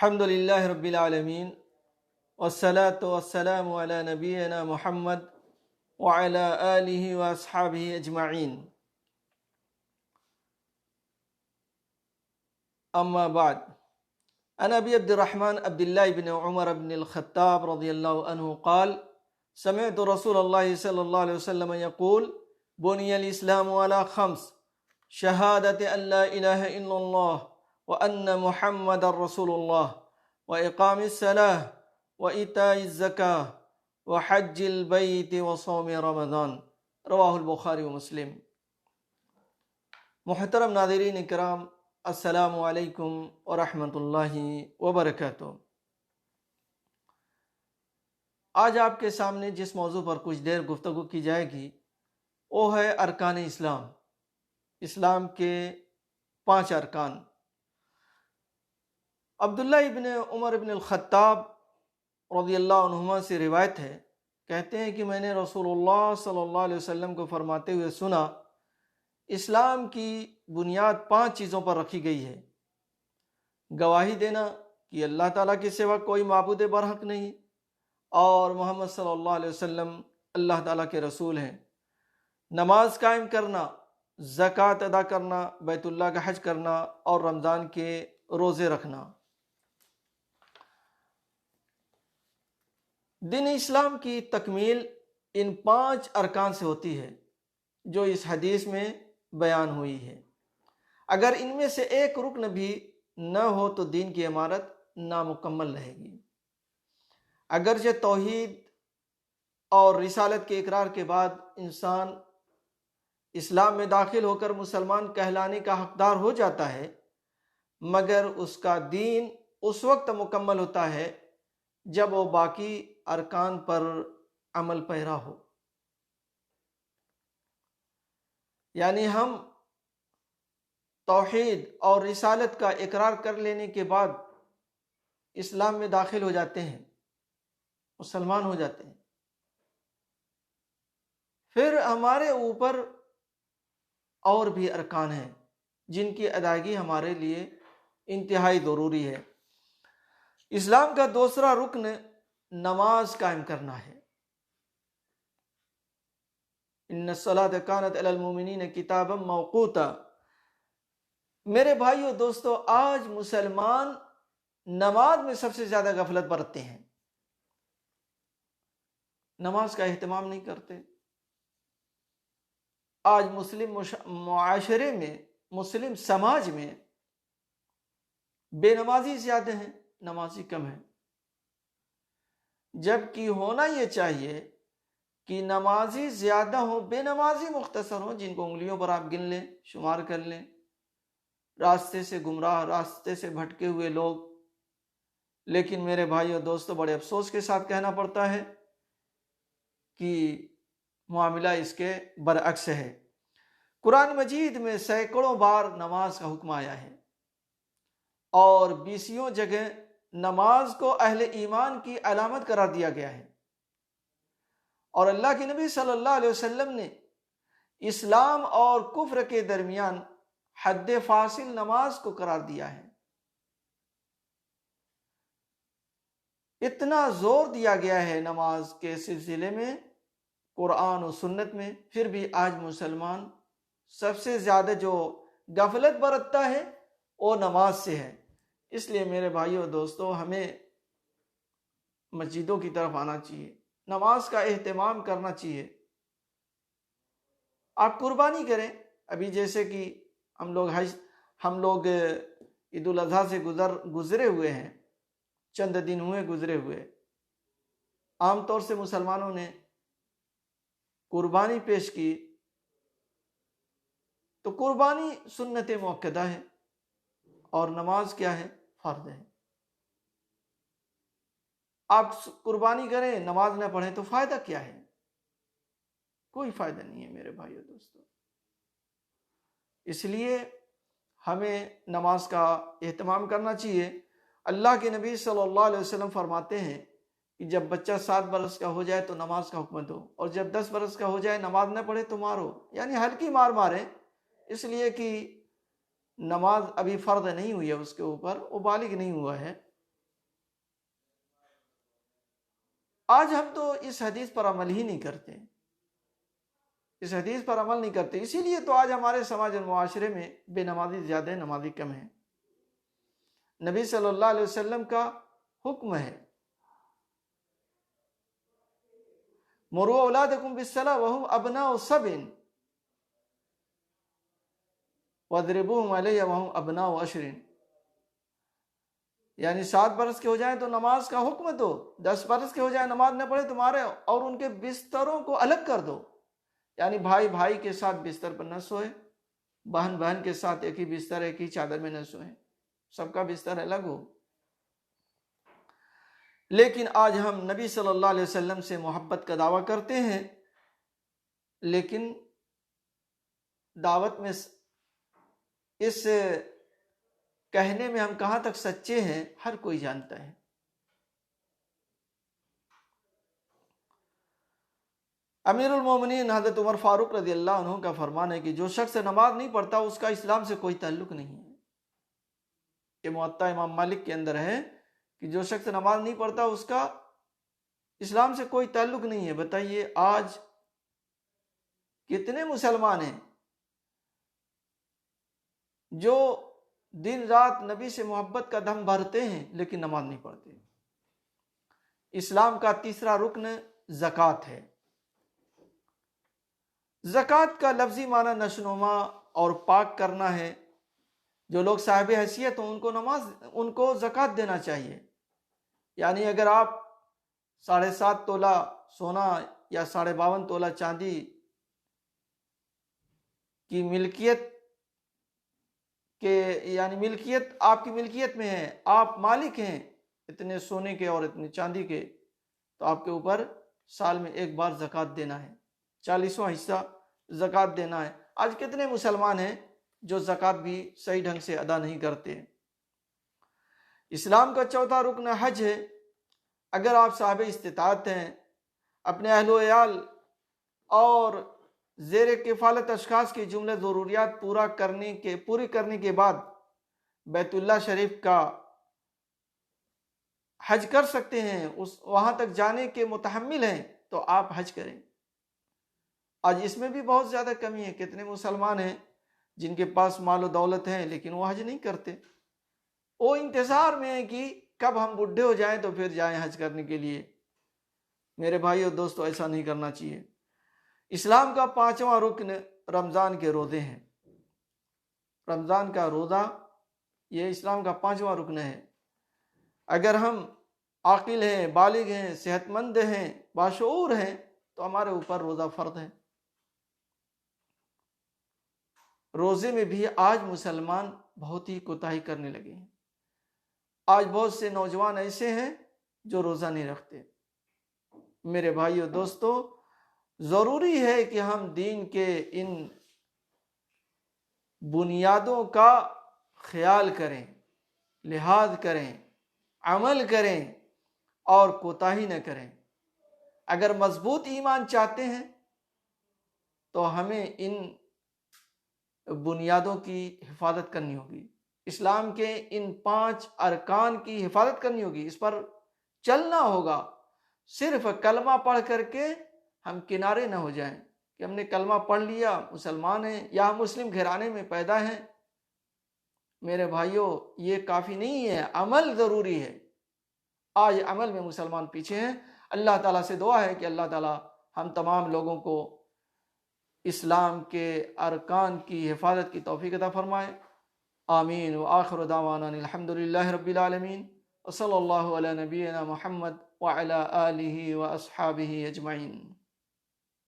الحمد لله رب العالمين والصلاة والسلام على نبينا محمد وعلى آله وأصحابه أجمعين. أما بعد، عن أبي عبد الرحمن عبد الله بن عمر بن الخطاب رضي الله عنه قال: سمعت رسول الله صلى الله عليه وسلم يقول: بني الإسلام على خمس: شهادة أن لا إله إلا الله وأن محمد رسول الله وإقام الصلاة وإيتاء الزكاة وحج البيت وصوم رمضان. رواہ البخاری و مسلم. محترم ناظرین کرام، السلام علیکم ورحمۃ اللہ وبرکاتہ. آج آپ کے سامنے جس موضوع پر کچھ دیر گفتگو کی جائے گی وہ ہے ارکان اسلام. اسلام کے 5 ارکان. عبداللہ ابن عمر ابن الخطاب رضی اللہ عنہما سے روایت ہے، کہتے ہیں کہ میں نے رسول اللہ صلی اللہ علیہ وسلم کو فرماتے ہوئے سنا: اسلام کی بنیاد 5 چیزوں پر رکھی گئی ہے: گواہی دینا کہ اللہ تعالیٰ کے سوا کوئی معبود برحق نہیں اور محمد صلی اللہ علیہ وسلم اللہ تعالیٰ کے رسول ہیں، نماز قائم کرنا، زکوٰۃ ادا کرنا، بیت اللہ کا حج کرنا اور رمضان کے روزے رکھنا. دین اسلام کی تکمیل ان 5 ارکان سے ہوتی ہے جو اس حدیث میں بیان ہوئی ہے. اگر ان میں سے ایک رکن بھی نہ ہو تو دین کی عمارت نامکمل رہے گی. اگرچہ توحید اور رسالت کے اقرار کے بعد انسان اسلام میں داخل ہو کر مسلمان کہلانے کا حقدار ہو جاتا ہے، مگر اس کا دین اس وقت مکمل ہوتا ہے جب وہ باقی ارکان پر عمل پیرا ہو. یعنی ہم توحید اور رسالت کا اقرار کر لینے کے بعد اسلام میں داخل ہو جاتے ہیں، مسلمان ہو جاتے ہیں. پھر ہمارے اوپر اور بھی ارکان ہیں جن کی ادائیگی ہمارے لیے انتہائی ضروری ہے. اسلام کا دوسرا رکن نماز قائم کرنا ہے. ان الصلاۃ کانت علی المؤمنین کتابا موقوتا. میرے بھائیو دوستو، آج مسلمان نماز میں سب سے زیادہ غفلت برتتے ہیں، نماز کا اہتمام نہیں کرتے. آج مسلم معاشرے میں، مسلم سماج میں بے نمازی زیادہ ہیں، نمازی کم ہیں. جبکہ ہونا یہ چاہیے کہ نمازی زیادہ ہوں، بے نمازی مختصر ہوں، جن کو انگلیوں پر آپ گن لیں، شمار کر لیں. راستے سے گمراہ، راستے سے بھٹکے ہوئے لوگ. لیکن میرے بھائی اور دوستو، بڑے افسوس کے ساتھ کہنا پڑتا ہے کہ معاملہ اس کے برعکس ہے. قرآن مجید میں سینکڑوں بار نماز کا حکم آیا ہے اور 20 جگہ نماز کو اہل ایمان کی علامت قرار دیا گیا ہے. اور اللہ کے نبی صلی اللہ علیہ وسلم نے اسلام اور کفر کے درمیان حد فاصل نماز کو قرار دیا ہے. اتنا زور دیا گیا ہے نماز کے سلسلے میں قرآن و سنت میں، پھر بھی آج مسلمان سب سے زیادہ جو غفلت برتتا ہے وہ نماز سے ہے. اس لیے میرے بھائیو دوستو، ہمیں مسجدوں کی طرف آنا چاہیے، نماز کا اہتمام کرنا چاہیے. آپ قربانی کریں. ابھی جیسے کہ ہم لوگ عید الاضحیٰ سے گزرے ہوئے ہیں، چند دن ہوئے گزرے ہوئے. عام طور سے مسلمانوں نے قربانی پیش کی، تو قربانی سنت مؤکدہ ہے اور نماز کیا ہے؟ فرض ہے. آپ قربانی کریں، نماز نہ پڑھیں تو فائدہ کیا ہے؟ کوئی فائدہ نہیں ہے میرے بھائیو دوستو. اس لیے ہمیں نماز کا اہتمام کرنا چاہیے. اللہ کے نبی صلی اللہ علیہ وسلم فرماتے ہیں کہ جب بچہ 7 برس کا ہو جائے تو نماز کا حکم دو، اور جب 10 برس کا ہو جائے نماز نہ پڑھے تو مارو. یعنی ہلکی مار ماریں، اس لیے کہ نماز ابھی فرض نہیں ہوئی ہے اس کے اوپر، وہ بالغ نہیں ہوا ہے. آج ہم تو اس حدیث پر عمل ہی نہیں کرتے، اس حدیث پر عمل نہیں کرتے، اسی لیے تو آج ہمارے سماج اور معاشرے میں بے نمازی زیادہ ہے، نمازی کم ہے۔ نبی صلی اللہ علیہ وسلم کا حکم ہے مروا اولادکم بالصلاۃ وهم ابناء سبع واضربوهم علیہا وهم ابناء عشر، یعنی 7 برس کے ہو جائیں تو نماز کا حکم دو، 10 برس کے ہو جائیں نماز نہ پڑھے تمہارے، اور ان کے بستروں کو الگ کر دو، یعنی بھائی بھائی کے ساتھ بستر پر نہ سوئے، بہن بہن کے ساتھ ایک ہی بستر ایک ہی چادر میں نہ سوئیں، سب کا بستر الگ ہو۔ لیکن آج ہم نبی صلی اللہ علیہ وسلم سے محبت کا دعویٰ کرتے ہیں، لیکن دعوت میں اس کہنے میں ہم کہاں تک سچے ہیں ہر کوئی جانتا ہے۔ امیر المومنین حضرت عمر فاروق رضی اللہ عنہ کا فرمان ہے کہ جو شخص نماز نہیں پڑھتا اس کا اسلام سے کوئی تعلق نہیں ہے۔ یہ موطا امام مالک کے اندر ہے کہ جو شخص نماز نہیں پڑھتا اس کا اسلام سے کوئی تعلق نہیں ہے۔ بتائیے آج کتنے مسلمان ہیں جو دن رات نبی سے محبت کا دم بھرتے ہیں لیکن نماز نہیں پڑھتے۔ اسلام کا تیسرا رکن زکوٰۃ ہے۔ زکوٰۃ کا لفظی معنی نشوونما اور پاک کرنا ہے۔ جو لوگ صاحب حیثیت ہوں ان کو زکوٰۃ دینا چاہیے، یعنی اگر آپ 7.5 تولہ سونا یا 52.5 تولہ چاندی کی ملکیت یعنی ملکیت آپ کی ملکیت میں ہے، آپ مالک ہیں اتنے سونے کے اور اتنے چاندی کے، تو آپ کے اوپر سال میں ایک بار زکوٰۃ دینا ہے، 40واں حصہ زکوٰۃ دینا ہے۔ آج کتنے مسلمان ہیں جو زکوٰۃ بھی صحیح ڈھنگ سے ادا نہیں کرتے۔ اسلام کا چوتھا رکن حج ہے۔ اگر آپ صاحب استطاعت ہیں، اپنے اہل و عیال اور زیر کفالت اشخاص کی جملے ضروریات پوری کرنے کے بعد بیت اللہ شریف کا حج کر سکتے ہیں، وہاں تک جانے کے متحمل ہیں تو آپ حج کریں۔ آج اس میں بھی بہت زیادہ کمی ہے۔ کتنے مسلمان ہیں جن کے پاس مال و دولت ہیں لیکن وہ حج نہیں کرتے، وہ انتظار میں ہیں کہ کب ہم بڈھے ہو جائیں تو پھر جائیں حج کرنے کے لیے۔ میرے بھائی اور دوستو، ایسا نہیں کرنا چاہیے۔ اسلام کا 5واں رکن رمضان کے روزے ہیں۔ رمضان کا روزہ یہ اسلام کا 5واں رکن ہے۔ اگر ہم عاقل ہیں، بالغ ہیں، صحت مند ہیں، باشعور ہیں تو ہمارے اوپر روزہ فرض ہے۔ روزے میں بھی آج مسلمان بہت ہی کوتاہی کرنے لگے ہیں۔ آج بہت سے نوجوان ایسے ہیں جو روزہ نہیں رکھتے۔ میرے بھائیو دوستو، ضروری ہے کہ ہم دین کے ان بنیادوں کا خیال کریں، لحاظ کریں، عمل کریں اور کوتاہی نہ کریں۔ اگر مضبوط ایمان چاہتے ہیں تو ہمیں ان بنیادوں کی حفاظت کرنی ہوگی، اسلام کے ان 5 ارکان کی حفاظت کرنی ہوگی، اس پر چلنا ہوگا۔ صرف کلمہ پڑھ کر کے ہم کنارے نہ ہو جائیں کہ ہم نے کلمہ پڑھ لیا، مسلمان ہیں یا ہم مسلم گھرانے میں پیدا ہیں۔ میرے بھائیوں، یہ کافی نہیں ہے، عمل ضروری ہے۔ آج عمل میں مسلمان پیچھے ہیں۔ اللہ تعالیٰ سے دعا ہے کہ اللہ تعالیٰ ہم تمام لوگوں کو اسلام کے ارکان کی حفاظت کی توفیق عطا فرمائے۔ آمین۔ وآخر دعوانا الحمدللہ رب العالمین، وصلی اللہ علی نبینا محمد وعلی آلہ واصحابہ اجمعین۔